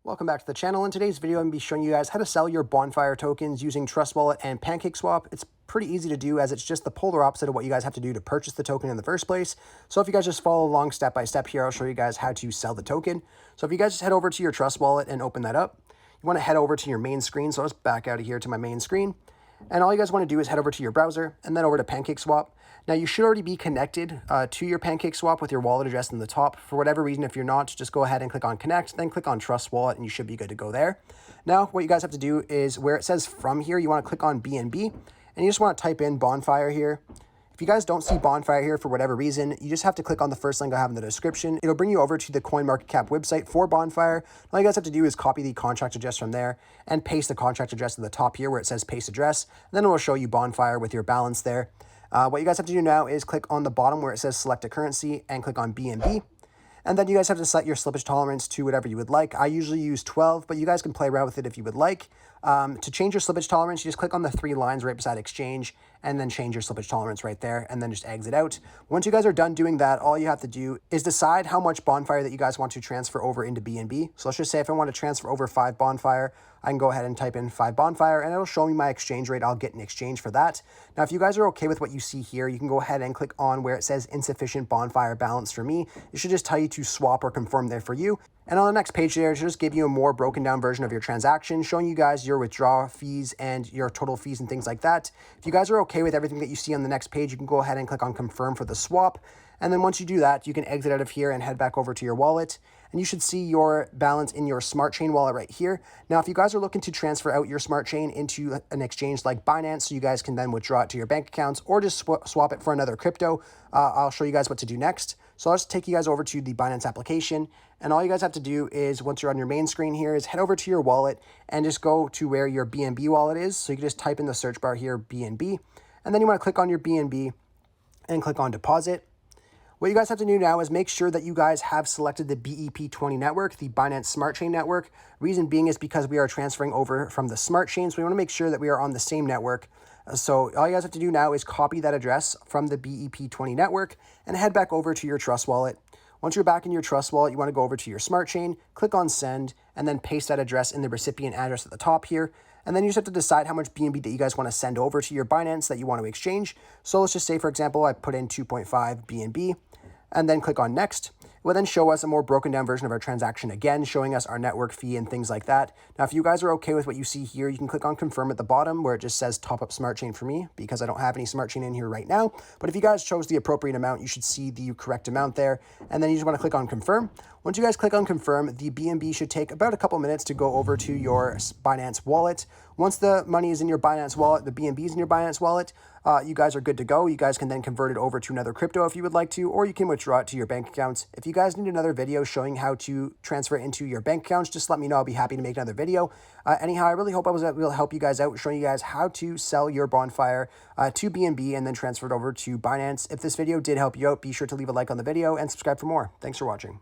Welcome back to the channel. In today's video, I'm going to be showing you guys how to sell your Bonfire tokens using Trust Wallet and Pancakeswap. It's pretty easy to do as it's just the polar opposite of what you guys have to do to purchase the token in the first place. So if you guys just follow along step by step here, I'll show you guys how to sell the token. So if you guys just head over to your Trust Wallet and open that up, you want to head over to your main screen. So I'll just back out of here to my main screen. And all you guys want to do is head over to your browser and then over to Pancakeswap. Now, you should already be connected to your Pancakeswap with your wallet address in the top. For whatever reason, if you're not, just go ahead and click on Connect, then click on Trust Wallet, and you should be good to go there. Now, what you guys have to do is where it says From here, you want to click on BNB, and you just want to type in Bonfire here. If you guys don't see Bonfire here for whatever reason, you just have to click on the first link I have in the description. It'll bring you over to the CoinMarketCap website for Bonfire. All you guys have to do is copy the contract address from there and paste the contract address at the top here where it says Paste Address. And then it will show you Bonfire with your balance there. What you guys have to do now is click on the bottom where it says Select a Currency and click on BNB. And then you guys have to set your slippage tolerance to whatever you would like. I usually use 12, but you guys can play around with it if you would like. To change your slippage tolerance, you just click on the three lines right beside exchange and then change your slippage tolerance right there and then just exit out. Once you guys are done doing that, all you have to do is decide how much Bonfire that you guys want to transfer over into BNB. So let's just say if I want to transfer over 5 Bonfire, I can go ahead and type in 5 Bonfire and it'll show me my exchange rate I'll get in exchange for that. Now, if you guys are okay with what you see here, you can go ahead and click on where it says insufficient Bonfire balance for me. It should just tell you to swap or confirm there for you. And on the next page there, it should just give you a more broken down version of your transaction, showing you guys your withdrawal fees and your total fees and things like that. If you guys are okay with everything that you see on the next page, you can go ahead and click on confirm for the swap. And then once you do that, you can exit out of here and head back over to your wallet. And you should see your balance in your Smart Chain wallet right here. Now, if you guys are looking to transfer out your Smart Chain into an exchange like Binance, so you guys can then withdraw it to your bank accounts or just swap it for another crypto, I'll show you guys what to do next. So I'll just take you guys over to the Binance application. And all you guys have to do is, once you're on your main screen here, is head over to your wallet and just go to where your BNB wallet is. So you can just type in the search bar here, BNB. And then you want to click on your BNB and click on deposit. What you guys have to do now is make sure that you guys have selected the BEP20 network, the Binance Smart Chain network. Reason being is because we are transferring over from the Smart Chain, so we want to make sure that we are on the same network. So all you guys have to do now is copy that address from the BEP20 network and head back over to your Trust Wallet. Once you're back in your Trust Wallet, you want to go over to your Smart Chain, click on Send, and then paste that address in the recipient address at the top here. And then you just have to decide how much BNB that you guys want to send over to your Binance that you want to exchange. So let's just say, for example, I put in 2.5 BNB and then click on Next. It will then show us a more broken down version of our transaction again, showing us our network fee and things like that. Now, if you guys are okay with what you see here, you can click on Confirm at the bottom where it just says Top Up Smart Chain for me because I don't have any Smart Chain in here right now. But if you guys chose the appropriate amount, you should see the correct amount there. And then you just want to click on Confirm. Once you guys click on Confirm, the BNB should take about a couple minutes to go over to your Binance wallet. Once the money is in your Binance wallet, the BNB is in your Binance wallet, you guys are good to go. You guys can then convert it over to another crypto if you would like to, or you can withdraw it to your bank accounts. If you guys need another video showing how to transfer it into your bank accounts, just let me know. I'll be happy to make another video. Anyhow, I really hope I was able to help you guys out, showing you guys how to sell your Bonfire to BNB and then transfer it over to Binance. If this video did help you out, be sure to leave a like on the video and subscribe for more. Thanks for watching.